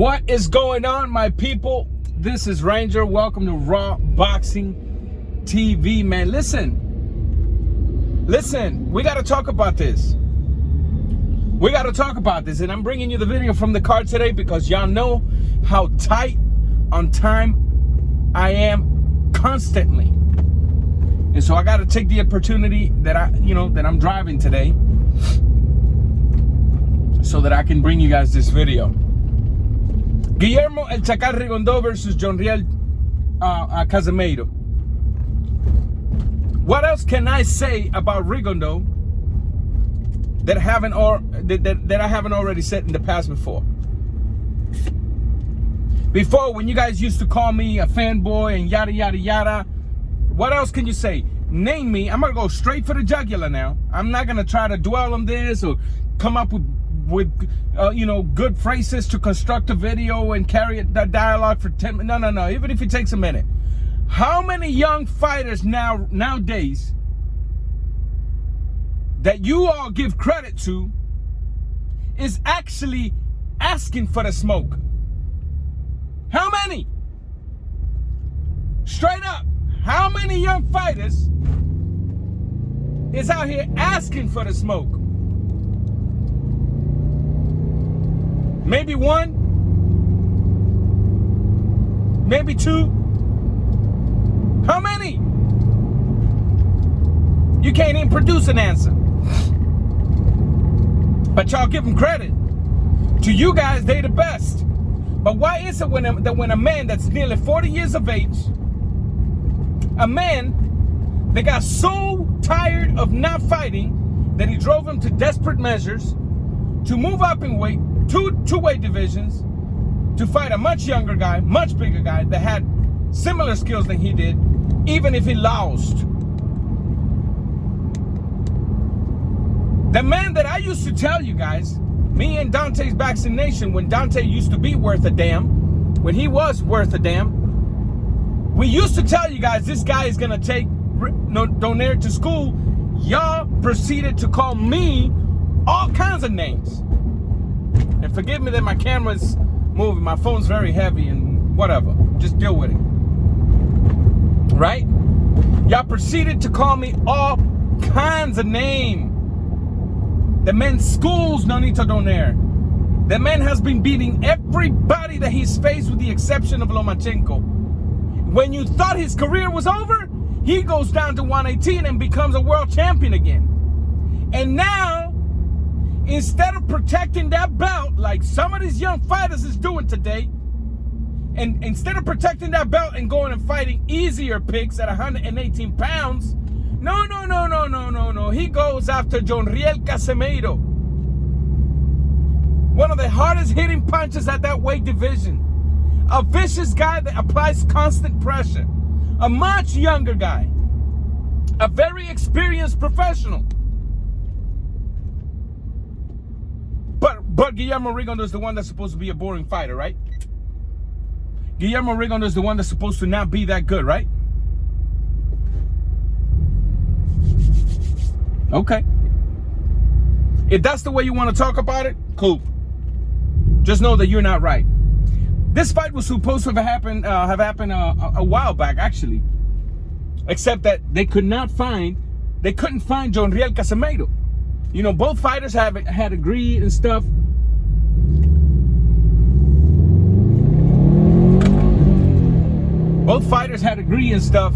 What is going on, my people? This is Ranger. Welcome to RawBoxingTV, man. Listen, we got to talk about this. And I'm bringing you the video from the car today because y'all know how tight on time I am constantly. And so I got to take the opportunity that I'm driving today so that I can bring you guys this video. Guillermo El Chacal Rigondeaux versus Riel Casimero. What else can I say about Rigondeaux that I haven't already said in the past before? Before, when you guys used to call me a fanboy and yada yada yada, what else can you say? Name me. I'm gonna go straight for the jugular now. I'm not gonna try to dwell on this or come up with good phrases to construct a video and carry that dialogue for 10 minutes. No. Even if it takes a minute. How many young fighters nowadays that you all give credit to is actually asking for the smoke? How many? Straight up, how many young fighters is out here asking for the smoke? Maybe one, maybe two. How many? You can't even produce an answer. But y'all give them credit. To you guys, they the best. But why is it when a man that's nearly 40 years of age, a man that got so tired of not fighting that he drove him to desperate measures to move up in weight, two weight divisions, to fight a much younger guy, much bigger guy that had similar skills than he did, even if he lost. The man that I used to tell you guys, me and Dante's vaccination, when Dante used to be worth a damn, when he was worth a damn, we used to tell you guys this guy is gonna take Donaire to school. Y'all proceeded to call me all kinds of names. And forgive me that my camera's moving, my phone's very heavy and whatever. Just deal with it. Right? Y'all proceeded to call me all kinds of names. The man's school's Nonito Donaire. The man has been beating everybody that he's faced with the exception of Lomachenko. When you thought his career was over, he goes down to 118 and becomes a world champion again. And now, instead of protecting that belt like some of these young fighters is doing today, and instead of protecting that belt and going and fighting easier picks at 118 pounds, no. He goes after Riel Casimero. One of the hardest hitting punches at that weight division. A vicious guy that applies constant pressure. A much younger guy. A very experienced professional. But Guillermo Rigondeaux is the one that's supposed to be a boring fighter, right? Guillermo Rigondeaux is the one that's supposed to not be that good, right? Okay. If that's the way you want to talk about it, cool. Just know that you're not right. This fight was supposed to have happened a while back, actually. Except that they couldn't find Riel Casimero. You know, both fighters had agreed and stuff. Both fighters had agreed and stuff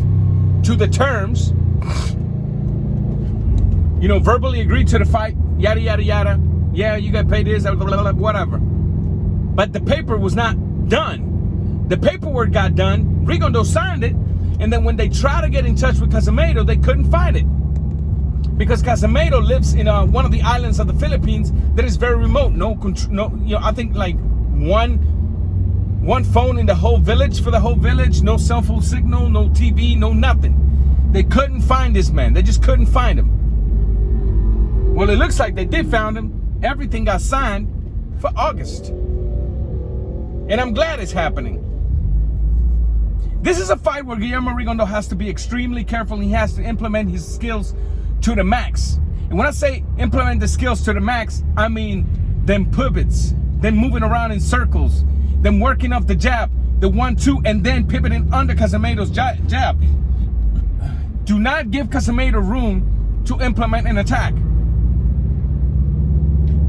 to the terms. You know, verbally agreed to the fight, yada, yada, yada. Yeah, you got paid this, whatever. But the paper was not done. The paperwork got done, Rigondeaux signed it, and then when they tried to get in touch with Casimero, they couldn't find it. Because Casimero lives in one of the islands of the Philippines that is very remote. I think like one phone in the whole village for the whole village, no cell phone signal, no TV, no nothing. They couldn't find this man. They just couldn't find him. Well, it looks like they did find him. Everything got signed for August. And I'm glad it's happening. This is a fight where Guillermo Rigondeaux has to be extremely careful. He has to implement his skills to the max. And when I say implement the skills to the max, I mean them pivots, them moving around in circles, then working off the jab, the 1-2, and then pivoting under Casamero's jab. Do not give Casimero room to implement an attack.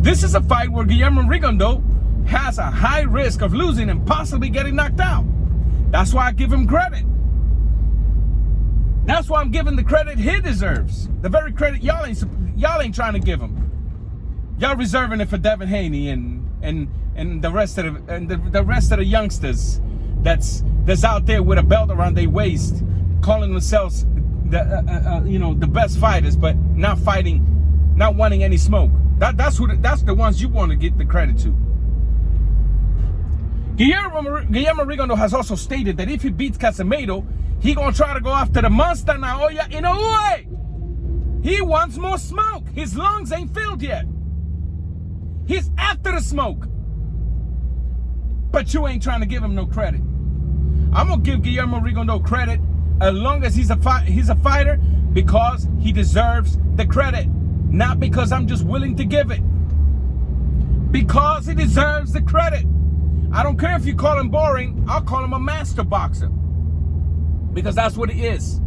This is a fight where Guillermo Rigondeaux has a high risk of losing and possibly getting knocked out. That's why I give him credit. That's why I'm giving the credit he deserves. The very credit y'all ain't trying to give him. Y'all reserving it for Devin Haney and the rest of the rest of the youngsters that's out there with a belt around their waist, calling themselves the best fighters, but not fighting, not wanting any smoke. That's the ones you want to get the credit to. Guillermo Rigondeaux has also stated that if he beats Casimero, he gonna try to go after the monster Naoya Inoue. He wants more smoke. His lungs ain't filled yet. He's after the smoke. But you ain't trying to give him no credit. I'm gonna give Guillermo Rigondeaux credit as long as he's a fighter, because he deserves the credit, not because I'm just willing to give it. Because he deserves the credit. I don't care if you call him boring, I'll call him a master boxer. Because that's what he is.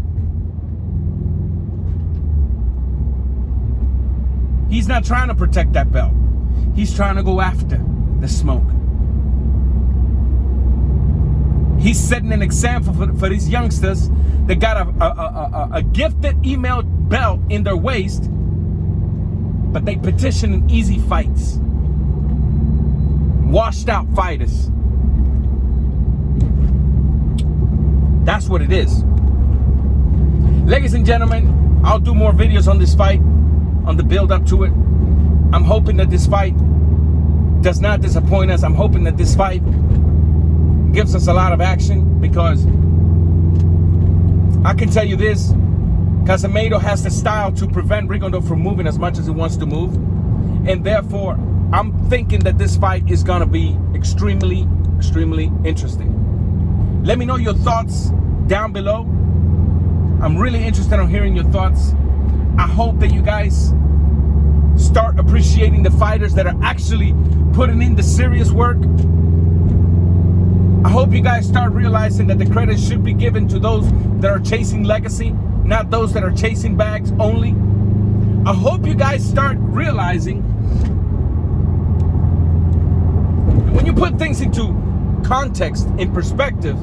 He's not trying to protect that belt. He's trying to go after the smoke. He's setting an example for these youngsters that got a gifted email belt in their waist, but they petition in easy fights. Washed out fighters. That's what it is. Ladies and gentlemen, I'll do more videos on this fight, on the build up to it. I'm hoping that this fight does not disappoint us. I'm hoping that this fight gives us a lot of action, because I can tell you this, Casimero has the style to prevent Rigondeaux from moving as much as he wants to move, and therefore I'm thinking that this fight is gonna be extremely interesting. Let me know your thoughts down below. I'm really interested in hearing your thoughts. I hope that you guys start appreciating the fighters that are actually putting in the serious work. I hope you guys start realizing that the credit should be given to those that are chasing legacy, not those that are chasing bags only. I hope you guys start realizing that when you put things into context, in perspective,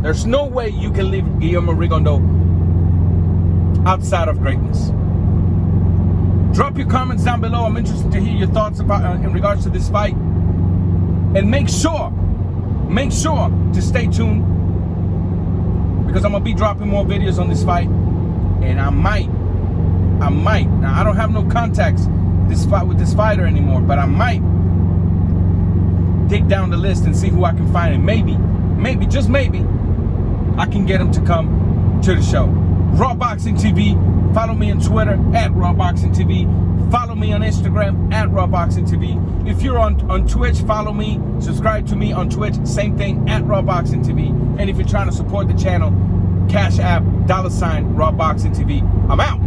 there's no way you can leave Guillermo Rigondeaux outside of greatness. Drop your comments down below. I'm interested to hear your thoughts about in regards to this fight. And make sure to stay tuned, because I'm gonna be dropping more videos on this fight, and I might. Now I don't have no contacts with this fighter anymore, but I might dig down the list and see who I can find, and maybe, just maybe, I can get him to come to the show. RawBoxingTV. Follow me on Twitter at RawBoxingTV. Follow me on Instagram at RawBoxingTV. If you're on Twitch, follow me. Subscribe to me on Twitch. Same thing, at RawBoxingTV. And if you're trying to support the channel, Cash App, $RawBoxingTV. I'm out.